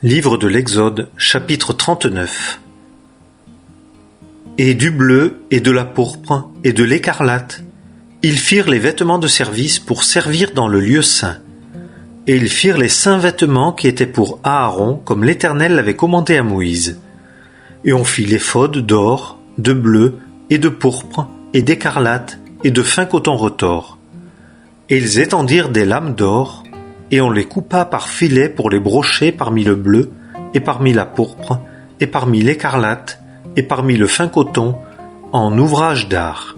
Livre de l'Exode, chapitre 39. Et du bleu, et de la pourpre, et de l'écarlate, ils firent les vêtements de service pour servir dans le lieu saint. Et ils firent les saints vêtements qui étaient pour Aaron, comme l'Éternel l'avait commandé à Moïse. Et on fit l'éphod d'or, de bleu, et de pourpre, et d'écarlate, et de fin coton retors. Et ils étendirent des lames d'or, et on les coupa par filets pour les brocher parmi le bleu, et parmi la pourpre, et parmi l'écarlate, et parmi le fin coton, en ouvrage d'art.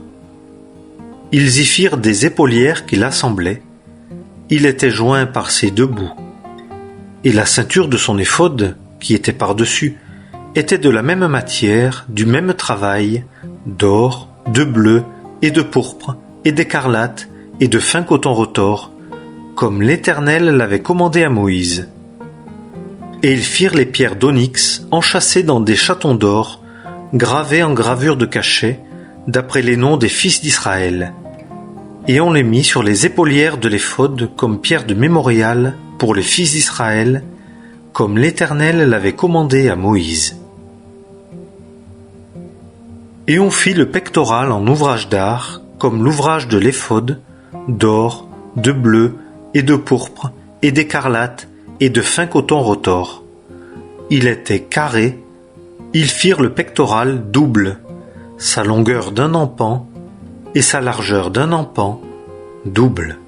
Ils y firent des épaulières qu'il assemblait. Il était joint par ses deux bouts. Et la ceinture de son éphod, qui était par-dessus, était de la même matière, du même travail, d'or, de bleu, et de pourpre, et d'écarlate, et de fin coton retors, comme l'Éternel l'avait commandé à Moïse. Et ils firent les pierres d'onyx enchâssées dans des chatons d'or, gravées en gravure de cachet, d'après les noms des fils d'Israël. Et on les mit sur les épaulières de l'éphod comme pierre de mémorial pour les fils d'Israël, comme l'Éternel l'avait commandé à Moïse. Et on fit le pectoral en ouvrage d'art, comme l'ouvrage de l'éphod, d'or, de bleu, et de pourpre, et d'écarlate, et de fin coton retors. Il était carré. Ils firent le pectoral double, sa longueur d'un empan, et sa largeur d'un empan, double.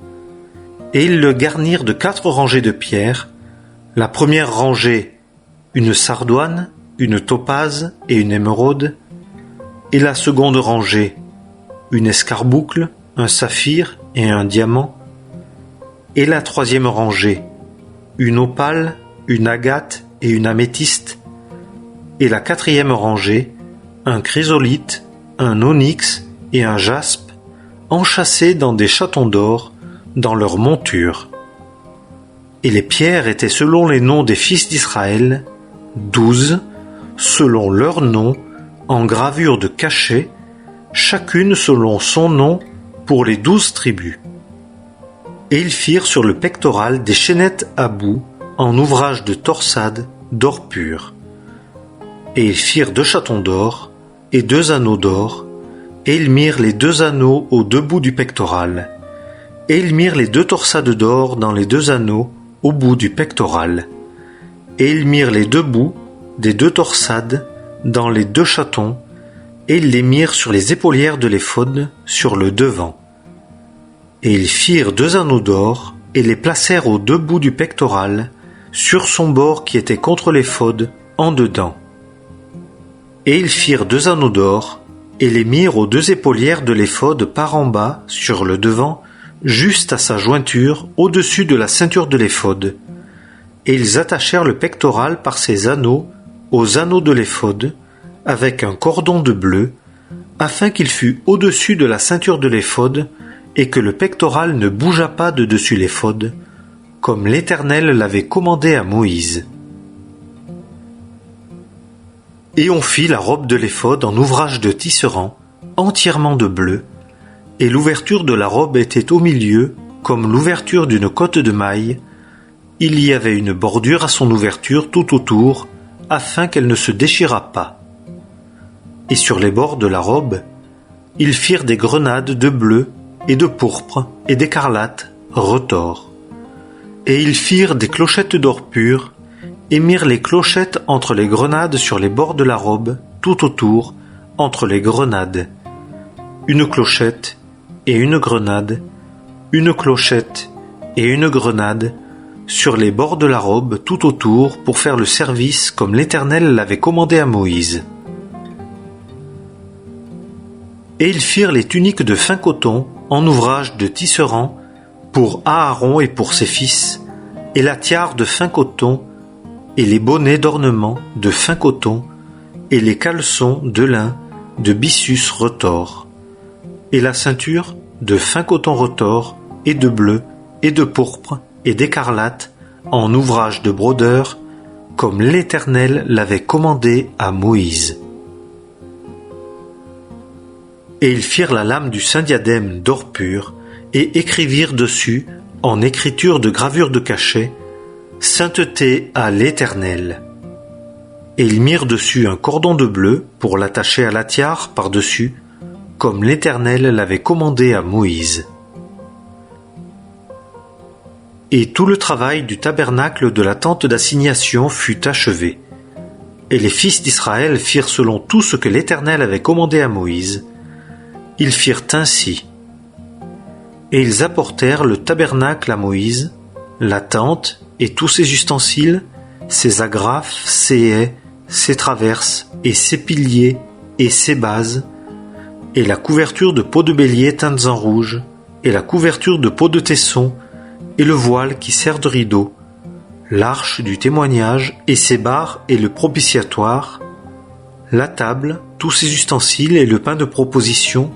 Et ils le garnirent de 4 rangées de pierres, la première rangée, une sardoine, une topaze et une émeraude, et la seconde rangée, une escarboucle, un saphir et un diamant, et la troisième rangée, une opale, une agate et une améthyste, et la quatrième rangée, un chrysolithe, un onyx et un jaspe, enchâssés dans des chatons d'or, dans leur monture. Et les pierres étaient selon les noms des fils d'Israël, 12, selon leur nom, en gravure de cachet, chacune selon son nom pour les 12 tribus. Et ils firent sur le pectoral des chaînettes à bout, en ouvrage de torsade, d'or pur. Et ils firent 2 chatons d'or, et 2 anneaux d'or, et ils mirent les 2 anneaux aux 2 bouts du pectoral. Et ils mirent les 2 torsades d'or dans les 2 anneaux, au bout du pectoral. Et ils mirent les 2 bouts des 2 torsades dans les 2 chatons, et ils les mirent sur les épaulières de l'éphod, sur le devant. Et ils firent 2 anneaux d'or, et les placèrent aux 2 bouts du pectoral, sur son bord qui était contre l'éphod, en dedans. Et ils firent 2 anneaux d'or, et les mirent aux 2 épaulières de l'éphod par en bas, sur le devant, juste à sa jointure, au-dessus de la ceinture de l'éphod. Et ils attachèrent le pectoral par ses anneaux aux anneaux de l'éphod, avec un cordon de bleu, afin qu'il fût au-dessus de la ceinture de l'éphod, et que le pectoral ne bougeât pas de dessus l'éphod, comme l'Éternel l'avait commandé à Moïse. Et on fit la robe de l'éphod en ouvrage de tisserand, entièrement de bleu, et l'ouverture de la robe était au milieu, comme l'ouverture d'une cotte de maille. Il y avait une bordure à son ouverture tout autour, afin qu'elle ne se déchirât pas. Et sur les bords de la robe, ils firent des grenades de bleu, et de pourpre, et d'écarlate, retors. Et ils firent des clochettes d'or pur, et mirent les clochettes entre les grenades sur les bords de la robe, tout autour, entre les grenades. Une clochette et une grenade, une clochette et une grenade, sur les bords de la robe tout autour, pour faire le service comme l'Éternel l'avait commandé à Moïse. Et ils firent les tuniques de fin coton, en ouvrage de tisserand, pour Aaron et pour ses fils, et la tiare de fin coton, et les bonnets d'ornement de fin coton, et les caleçons de lin de byssus retors, et la ceinture de fin coton retors, et de bleu, et de pourpre, et d'écarlate, en ouvrage de brodeur, comme l'Éternel l'avait commandé à Moïse. Et ils firent la lame du saint diadème d'or pur, et écrivirent dessus, en écriture de gravure de cachet, Sainteté à l'Éternel. Et ils mirent dessus un cordon de bleu pour l'attacher à la tiare par-dessus, comme l'Éternel l'avait commandé à Moïse. Et tout le travail du tabernacle de la tente d'assignation fut achevé. Et les fils d'Israël firent selon tout ce que l'Éternel avait commandé à Moïse. Ils firent ainsi. Et ils apportèrent le tabernacle à Moïse, la tente et tous ses ustensiles, ses agrafes, ses ais, ses traverses et ses piliers et ses bases, et la couverture de peaux de bélier teintes en rouge, et la couverture de peaux de tesson, et le voile qui sert de rideau, l'arche du témoignage et ses barres et le propitiatoire, la table, tous ses ustensiles et le pain de proposition,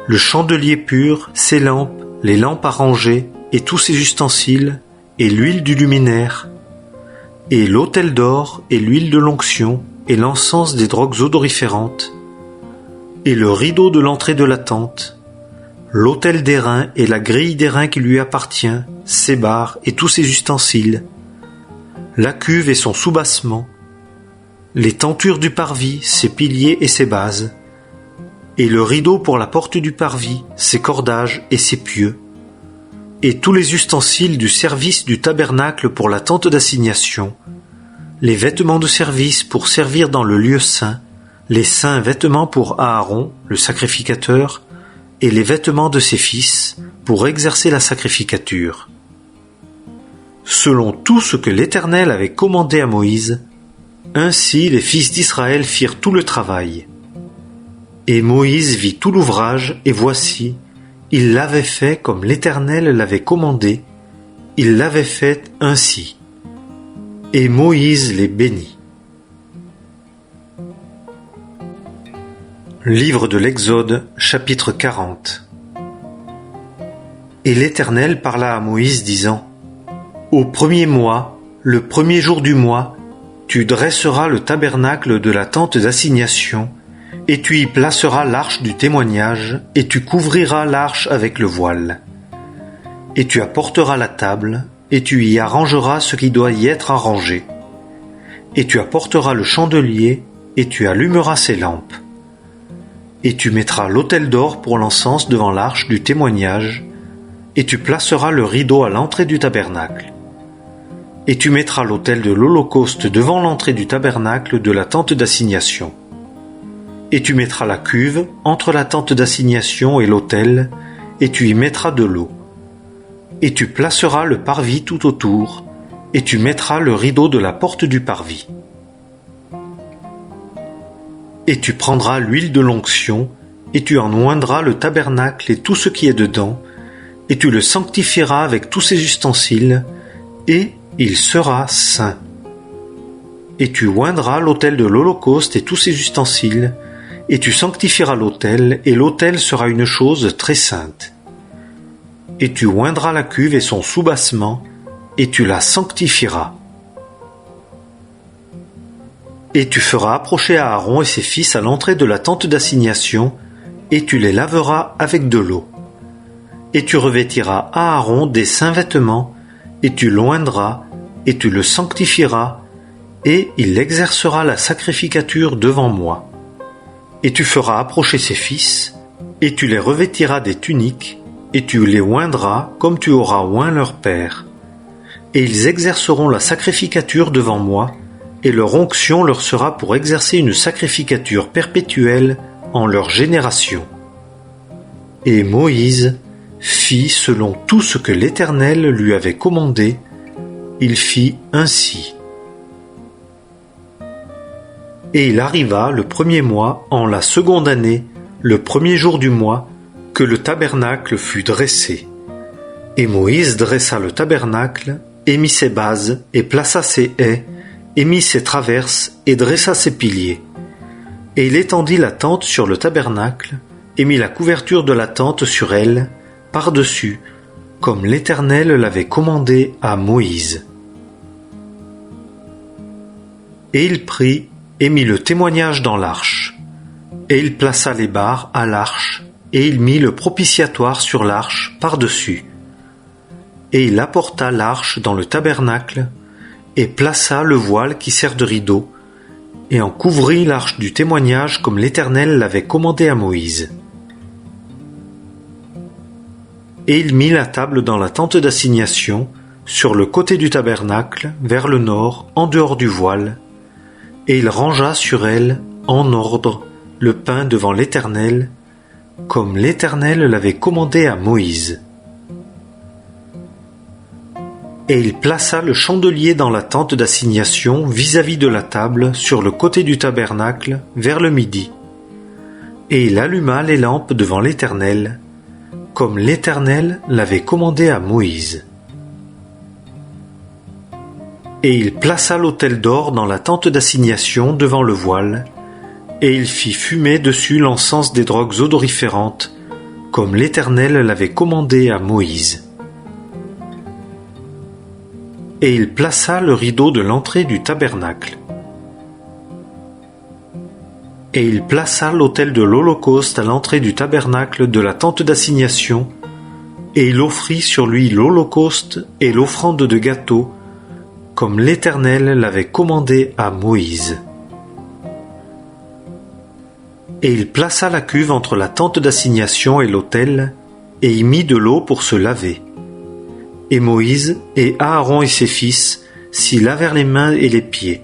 le chandelier pur, ses lampes, les lampes arrangées et tous ses ustensiles, et l'huile du luminaire, et l'autel d'or et l'huile de l'onction et l'encens des drogues odoriférantes, et le rideau de l'entrée de la tente, l'autel d'airain et la grille d'airain qui lui appartient, ses barres et tous ses ustensiles, la cuve et son soubassement, les tentures du parvis, ses piliers et ses bases, et le rideau pour la porte du parvis, ses cordages et ses pieux, et tous les ustensiles du service du tabernacle pour la tente d'assignation, les vêtements de service pour servir dans le lieu saint, les saints vêtements pour Aaron, le sacrificateur, et les vêtements de ses fils pour exercer la sacrificature. Selon tout ce que l'Éternel avait commandé à Moïse, ainsi les fils d'Israël firent tout le travail. Et Moïse vit tout l'ouvrage, et voici, il l'avait fait comme l'Éternel l'avait commandé, il l'avait fait ainsi. Et Moïse les bénit. Livre de l'Exode, chapitre 40. Et l'Éternel parla à Moïse, disant: Au premier mois, le premier jour du mois, tu dresseras le tabernacle de la tente d'assignation, et tu y placeras l'arche du témoignage, et tu couvriras l'arche avec le voile. Et tu apporteras la table, et tu y arrangeras ce qui doit y être arrangé. Et tu apporteras le chandelier, et tu allumeras ses lampes. Et tu mettras l'autel d'or pour l'encens devant l'arche du témoignage, et tu placeras le rideau à l'entrée du tabernacle. Et tu mettras l'autel de l'Holocauste devant l'entrée du tabernacle de la tente d'assignation. Et tu mettras la cuve entre la tente d'assignation et l'autel, et tu y mettras de l'eau. Et tu placeras le parvis tout autour, et tu mettras le rideau de la porte du parvis. Et tu prendras l'huile de l'onction, et tu en oindras le tabernacle et tout ce qui est dedans, et tu le sanctifieras avec tous ses ustensiles, et il sera saint. Et tu oindras l'autel de l'Holocauste et tous ses ustensiles, et tu sanctifieras l'autel, et l'autel sera une chose très sainte. Et tu oindras la cuve et son soubassement, et tu la sanctifieras. Et tu feras approcher Aaron et ses fils à l'entrée de la tente d'assignation, et tu les laveras avec de l'eau. Et tu revêtiras Aaron des saints vêtements, et tu l'oindras, et tu le sanctifieras, et il exercera la sacrificature devant moi. Et tu feras approcher ses fils, et tu les revêtiras des tuniques, et tu les oindras comme tu auras oint leur père. Et ils exerceront la sacrificature devant moi, et leur onction leur sera pour exercer une sacrificature perpétuelle en leur génération. Et Moïse fit selon tout ce que l'Éternel lui avait commandé, il fit ainsi. Et il arriva le premier mois, en la seconde année, le premier jour du mois, que le tabernacle fut dressé. Et Moïse dressa le tabernacle, et mit ses bases, et plaça ses ais, et mit ses traverses, et dressa ses piliers. Et il étendit la tente sur le tabernacle, et mit la couverture de la tente sur elle, par-dessus, comme l'Éternel l'avait commandé à Moïse. Et il prit et mit le témoignage dans l'arche. Et il plaça les barres à l'arche, et il mit le propitiatoire sur l'arche par-dessus. Et il apporta l'arche dans le tabernacle, et plaça le voile qui sert de rideau, et en couvrit l'arche du témoignage comme l'Éternel l'avait commandé à Moïse. Et il mit la table dans la tente d'assignation, sur le côté du tabernacle, vers le nord, en dehors du voile, et il rangea sur elle, en ordre, le pain devant l'Éternel, comme l'Éternel l'avait commandé à Moïse. Et il plaça le chandelier dans la tente d'assignation vis-à-vis de la table, sur le côté du tabernacle, vers le midi. Et il alluma les lampes devant l'Éternel, comme l'Éternel l'avait commandé à Moïse. Et il plaça l'autel d'or dans la tente d'assignation devant le voile, et il fit fumer dessus l'encens des drogues odoriférantes, comme l'Éternel l'avait commandé à Moïse. Et il plaça le rideau de l'entrée du tabernacle. Et il plaça l'autel de l'Holocauste à l'entrée du tabernacle de la tente d'assignation, et il offrit sur lui l'Holocauste et l'offrande de gâteau, comme l'Éternel l'avait commandé à Moïse. Et il plaça la cuve entre la tente d'assignation et l'autel, et y mit de l'eau pour se laver. Et Moïse et Aaron et ses fils s'y lavèrent les mains et les pieds.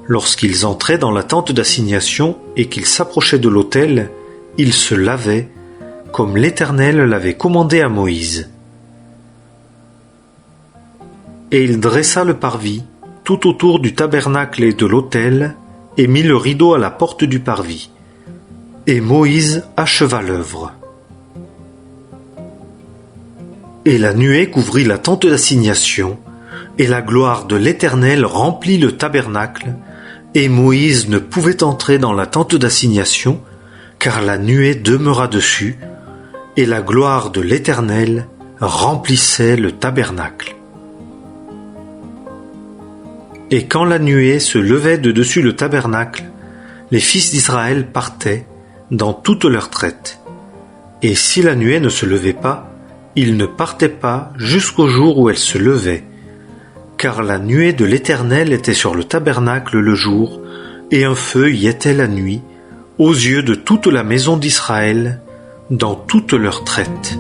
Lorsqu'ils entraient dans la tente d'assignation et qu'ils s'approchaient de l'autel, ils se lavaient, comme l'Éternel l'avait commandé à Moïse. Et il dressa le parvis tout autour du tabernacle et de l'autel, et mit le rideau à la porte du parvis. Et Moïse acheva l'œuvre. Et la nuée couvrit la tente d'assignation, et la gloire de l'Éternel remplit le tabernacle, et Moïse ne pouvait entrer dans la tente d'assignation, car la nuée demeura dessus, et la gloire de l'Éternel remplissait le tabernacle. Et quand la nuée se levait de dessus le tabernacle, les fils d'Israël partaient dans toute leur traite. Et si la nuée ne se levait pas, ils ne partaient pas jusqu'au jour où elle se levait, car la nuée de l'Éternel était sur le tabernacle le jour, et un feu y était la nuit, aux yeux de toute la maison d'Israël, dans toute leur traite.